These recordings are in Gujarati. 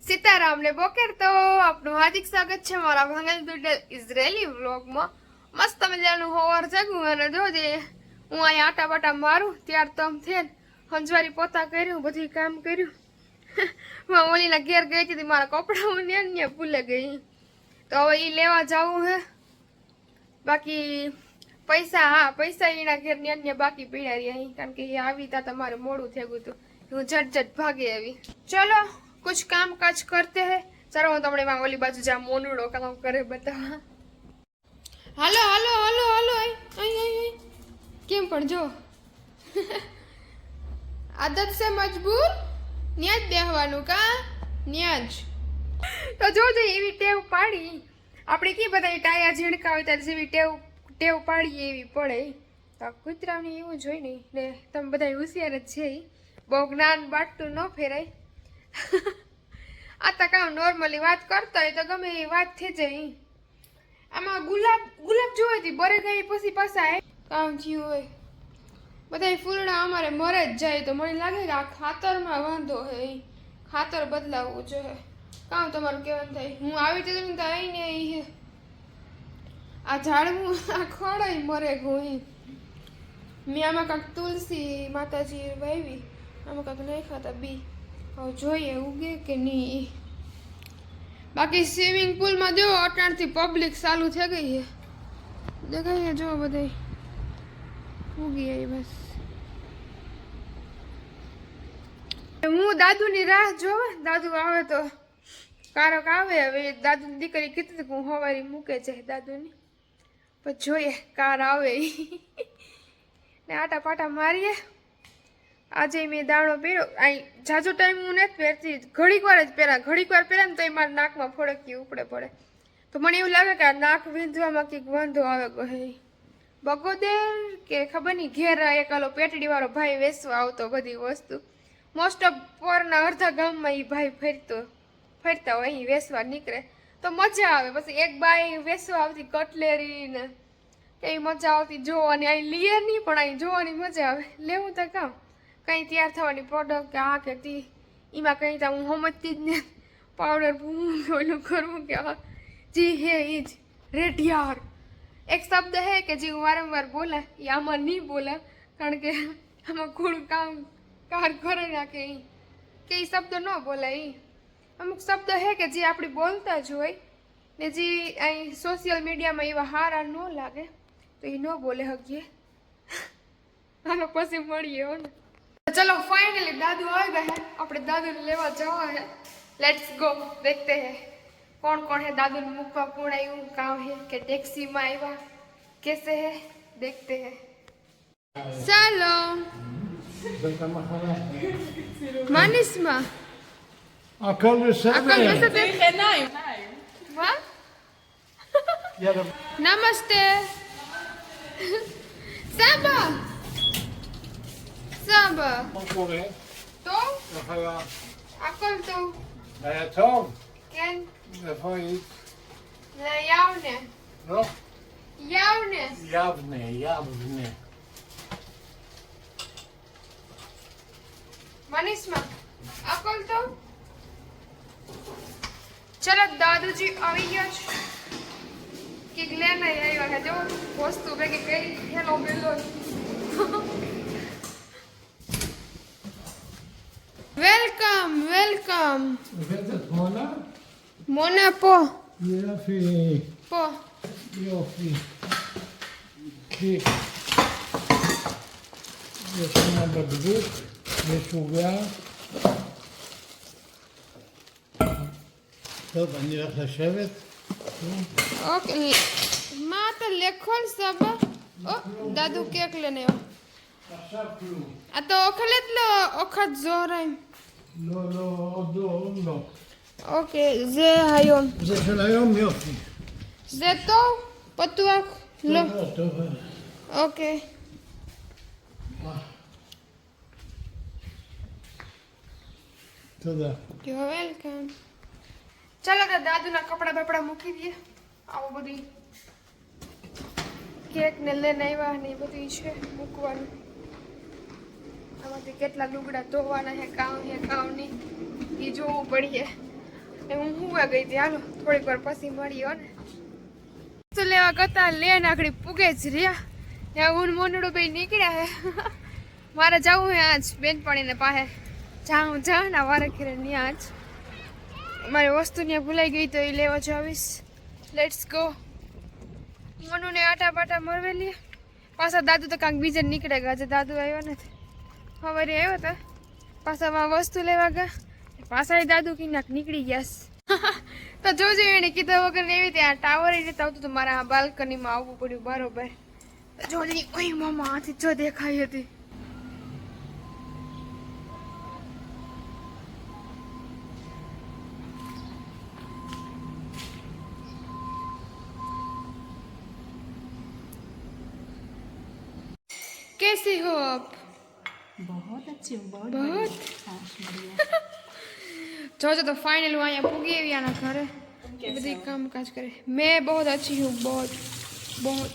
સીતારામ ને બોકેર તો આપનું હાર્દિક સ્વાગત છે મારા ભાંગલ દુડેલ ઇઝરાયલી વ્લોગમાં। મસ્ત મજાનું હોવાર જાગું અને જોજે હું અહીંયા આટા બાટા મારું ત્યાર તમ થઈને હંજવારી પોતા કર્યું, બધું કામ કર્યું। હું ઓલીના ઘેર ગઈ હતી, મારા કપડા હું ને ભૂલે ગઈ, તો હવે એ લેવા જવું હે। બાકી પૈસા એના ઘેર ને બાકી પડ્યા રહ્યા, કારણ કે એ આવી તા તમારે મોડું થઈ ગયું હતું, હું झट भागे अभी। चलो कुछ काम काज करते हैं। चलो હું તમને માં ઓલી બાજુ જા મોનુડો કામ કરે બતાવા। હાલો હાલો હાલો હાલો આઈ કેમ પણ જો આદત સે મજબૂર ન્યાજ બેહવાનું કા ન્યાજ તો જોજો એવી ટેવ પાડી આપણે કે બધા ટાયા ઝીણકા હોય ત્યારે જેવી ટેવ પાડી એવી પડે। તો કૂતરાને એવું જોઈ નહીં ને તમે બધા હોશિયાર જ છે, બહુ જ્ઞાન બાટતું ન ફેરાય। આ તો કામ નોર્મલી વાત કરતા હોય તો ગમે એ વાત થઈ જાય। આમાં ગુલાબ જોઈ હતી બરે ગઈ પછી પાછા કામ થયું હોય, બધા ફૂલડા અમારે મરે જ જાય, તો મને લાગે કે આ ખાતરમાં વાંધો હે, ખાતર બદલાવવું જોઈએ। કામ તમારું કહેવાનું થાય, હું આવી તો તો આવીને હે આ ઝાડવું આ ખોડાઈ મરે ગઈ। મેં આમાં કાંક તુલસી માતાજી વાવી, આમાં કાંક નહીં ખાતા બી, હવે જોઈએ ઉગે કે નહીં। બાકી સ્વિમિંગ પુલમાં જો અટાણથી પબ્લિક ચાલુ થઈ ગઈ છે, દેખાય જો બધા ઉગી આવી બસ। હું દાદુની રાહ જોવે, દાદુ આવે તો કારક આવે। હવે દાદુની દીકરી કીધું કે હું હવારી મૂકે છે દાદુની, પછી જોઈએ કાર આવે ને આટા પાટા મારીએ। આજે મેં દાણો પહેર્યો, અહીં જાજો ટાઈમ હું નથી પહેરતી, ઘડીક વાર જ પહેરા ને તો એ મારા નાકમાં ફોડકી ઉપડે પડે, તો મને એવું લાગે કે આ નાક વીંધવામાં કંઈક વાંધો આવે ગહે બગોદર કે ખબર નહીં। ઘેર એક આલો પેટડી વાળો ભાઈ વેચવા આવતો બધી વસ્તુ, મોસ્ટ ઓફ પોરના અડધા ગામમાં એ ભાઈ ફરતા હોય, અહીં વેચવા નીકળે તો મજા આવે। પછી એક બાઈ વેચવા આવતી કટલેરી ને કેવી મજા આવતી જોવાની, અહીં લીએ નહીં પણ અહીં જોવાની મજા આવે। લેવું તો કામ કંઈ તૈયાર થવાની પ્રોડક્ટ કે આ કે તી એમાં કંઈ તો હું સમજતી જ ને, પાવડર ઓલું કરવું કે જી હે એ જ રેડિયાર એક શબ્દ હે કે જે હું વારંવાર બોલા, એ આમાં નહીં બોલા, કારણ કે આમાં થોડું કામ કાર કરે નાખે કે એ શબ્દ ન બોલાય। અમુક શબ્દ હે કે જે આપણે બોલતા જ હોય ને જે અહીં સોશિયલ મીડિયામાં એવા હારા ન લાગે તો એ ન બોલે શકીએ। હાલો પછી મળીએ હો ને। चलो फाइनली दादू आ गए हैं, अपने दादू ने लेवा जावा है। लेट्स गो, देखते हैं कौन कौन है दादू ने मुक्का कौन आयु काम है कि टैक्सी में आया कैसे है, देखते हैं। चलो मानिसमा Akıl nein वाह नमस्ते Samba Samba तो akal to Tom, ken daarvan iets. na javne Nog? javne Javne. मनीषमा अकल तो चलो दादूजी આવી ગયા છે કે લેને આવ્યા છે, જો વસ્તુ ભેગી કઈ હેલો બેલો। Welcome Vindt het Mona? મોના પો Joffie. પો Joffie. Kijk. Dit is naar de broek. Dit is hoe ja. טוב, אני הולך לשבת. Okay માં તો લેખોલ સબ ઓ દાદુ કેક લેને עכשיו כלום. આ તો ઓખલેત લો ઓખત જોરાય। לא, עוד לא. אוקיי, זה היום. זה של היום יופי. זה טוב? פתוח? לא. טוב. אוקיי. תודה. You're welcome. ચાલો તો દાદુના કપડા બપડા મૂકી દઈએ, આવું બધી કેક ને લઈને આવ્યા ને એ બધું છે મૂકવાનું। આમાંથી કેટલા લુગડા ધોવાના હે કામ નહીં એ જોવું પડીએ। એ હું હુવા ગઈ હતી. હાલો થોડીક વાર પછી મળીએ ને. વસ્તુ લેવા કરતા લેન આગળ પૂગે જ રહ્યા. ત્યાં હું મોનડું ભાઈ નીકળ્યા હે. મારે જવું હે આજ બેનપણીને પાસે. જાઉં ના વારે ખેરે ત્યાં જ મારી વસ્તુ ત્યાં ભૂલાઈ ગઈ તો એ લેવા જાવીશ. Let's go. મનુને આટા પાટા મરવેલી. પાછા દાદુ તો કાંક બીજે નીકળે ગયા છે. દાદુ આવ્યો નથી. સવારે આવ્યો તો પાછામાં વસ્તુ લેવા ગયા. પાછા દાદુ કિનાક નીકળી ગયા. તો જોજો એને કીધા વગર એવી ત્યાં ટાવર રીતે આવતું તો મારા બાલ્કનીમાં આવવું પડ્યું બરોબર. જોલી ઓય મામા આથી જો દેખાઈ હતી. कैसी हो आप? बहुत अच्छी हूँ बहुत बहुत हाँ, बढ़िया जो तो फाइनल हुआ यहाँ पुगे भी आना घरे ये बड़ी काम काज करे. मैं बहुत अच्छी हूँ बहुत बहुत.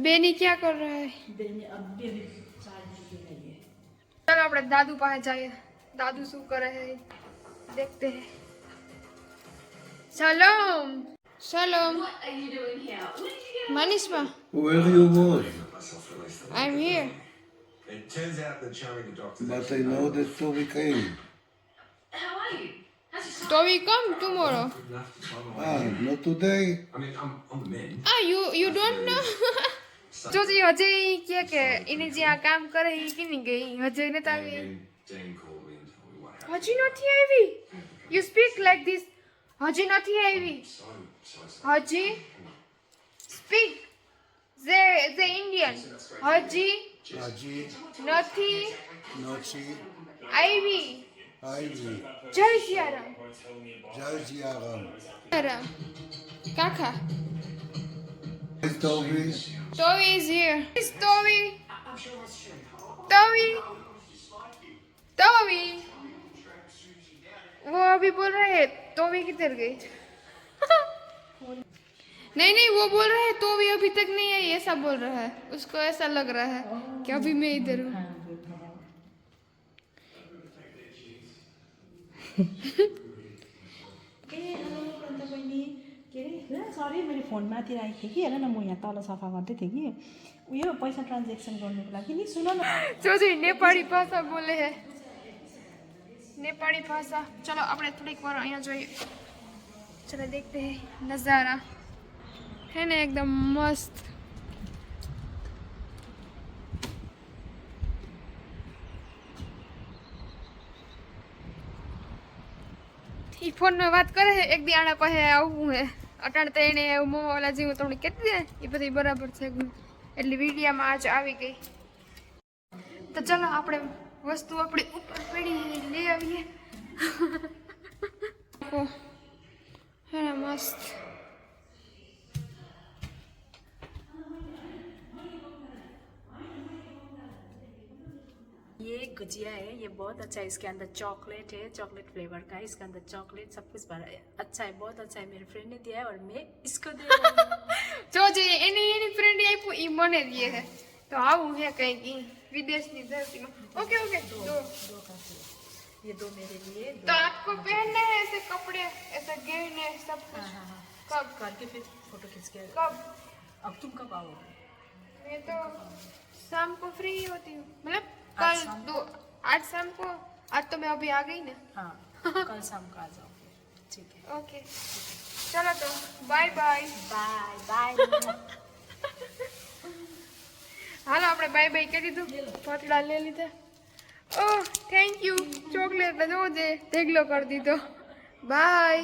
बेनी क्या कर रहा है? चलो अपने दादू पास जाइए. दादू शू करे है देखते हैं. सलाम सलाम Manisma, Where you was? I'm here. It turns out that showing the doctor. But I know that so we came. So we come tomorrow. Not today. I mean, I'm the man. Ah, you don't know? જોજી હજે ઈ કે એને જે આ કામ કરે ઈ કે નહીં ગઈ હજે નથી આવી. Dean called me and told me what happened. હજી નથી આવી. You speak like this. હજી નથી આવી. હજી speak. The Indian. હજી Haji, નથી Nachi, આવી. Ivy, જય સિયારામ. Jai Siaram. સિયારામ. કાકા. Toby, Toby is here. It's Toby. Toby. Toby. वो अभी बोल रहे हैं टोबी किधर गई? नहीं वो बोल रहे हैं टोबी अभी तक नहीं आई ऐसा बोल रहा है. उसको ऐसा लग रहा है कि अभी मैं इधर हूँ. सरी मैले फोन माथि राखेको थिएँ कि हेर न म यहाँ तल सफा गर्दै थिएँ कि उयो पैसा ट्रान्जेक्सन गर्नुको लागि नि सुन न जो जो नेपाली भाषा बोले है नेपाली भाषा. चलो अपने थोड़ी बार यहाँ जो चलो देखते हैं नज़ारा है ना एकदम मस्त. ई फोन में बात करे है एक दी आना पाहे आવું है અટાણ તો એને મોમો વાલા જેવું તમને કહેતી ને એ બધી બરાબર છે એટલે વિડીયામાં આજ આવી ગઈ. તો ચાલો આપણે વસ્તુ આપણી ઉપર પડી લઈ આવીએ. હા મસ્ત. ये गुजिया है ये बहुत अच्छा है इसके अंदर चॉकलेट है चॉकलेट फ्लेवर का है इसके अंदर चॉकलेट सब कुछ भरा है अच्छा है बहुत अच्छा है मेरे फ्रेंड ने दिया है और मैं इसको दे रही हूँ જોજે એની ફ્રેન્ડ આપ્યું ઈ મને દે છે તો આવું છે કંઈક ઈ વિદેશની ધરતીમાં. ઓકે ઓકે दो काफी है ये दो मेरे लिए तो आपको पहनना है ऐसे कपड़े ऐसे गहने सब कुछ. हाँ हाँ कब करके फिर फोटो खींच के कब? अब तुम कब आओगे मैं तो शाम को फ्री होती हूँ मतलब आज कल शाम दो आज शाम को. आज तो मैं अभी आ गई ना. हाँ कल शाम को आ जाओ ठीक है ओके चलो तो बाय बाय. बाय बाय હાલો આપણે બાય બાય કરી દીધું. પોતડા લઈ લીધા. ઓહ થેન્ક યુ. ચોકલેટ જોજે ઢેગલો કરી દીધો. બાય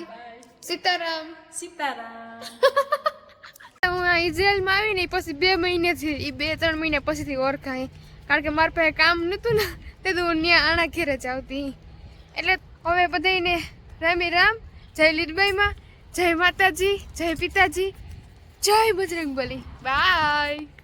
સીતારામ. सीताराम હું આ ઇઝરાયલમાં આવી ને પછી 2 મહિનેથી એ 2-3 મહિના પછીથી ઓળખાય કારણ કે મારા પાસે કામ નહોતું ને તે તો હું ત્યાં આણા ઘેરે જ આવતી. એટલે હવે બધાને રામે રામ. જય લીલબાઈમાં, જય માતાજી, જય પિતાજી, જય બજરંગબલી. બાય.